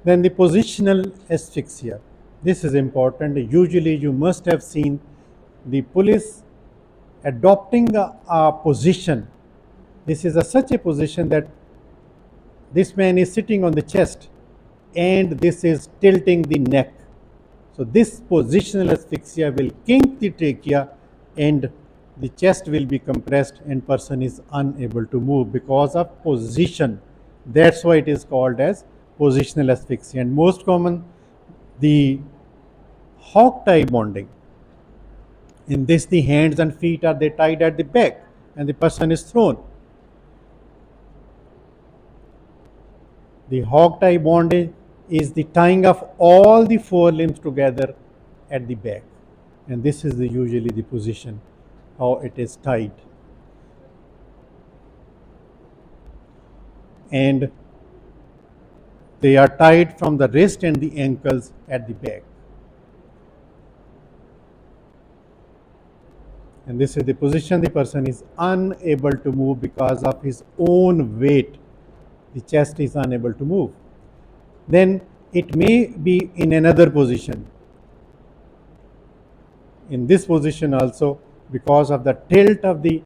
Then the positional asphyxia. This is important. Usually you must have seen the police adopting a position. This is such a position that this man is sitting on the chest and this is tilting the neck. So this positional asphyxia will kink the trachea and the chest will be compressed and person is unable to move because of position. That's why it is called as positional asphyxia. And most common, the hog-tie bonding. In this, the hands and feet are they tied at the back and the person is thrown. The hog-tie bondage is the tying of all the four limbs together at the back. And this is usually the position how it is tied. And they are tied from the wrist and the ankles at the back. And this is the position the person is unable to move because of his own weight. The chest is unable to move. Then it may be in another position. In this position also, because of the tilt of the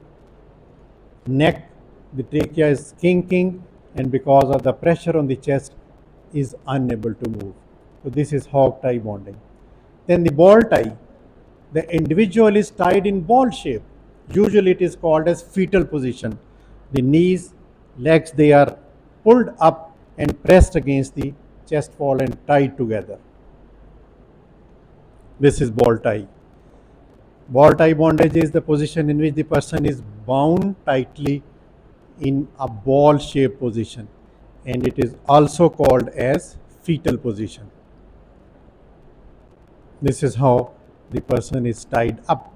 neck, the trachea is kinking, and because of the pressure on the chest is unable to move. So this is hog tie bonding. Then the ball tie, the individual is tied in ball shape. Usually it is called as fetal position. The knees, legs, they are pulled up and pressed against the chest wall and tied together. This is ball tie. Ball tie bondage is the position in which the person is bound tightly in a ball shaped position, and it is also called as fetal position. This is how the person is tied up.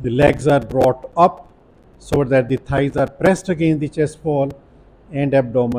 The legs are brought up so that the thighs are pressed against the chest wall and abdomen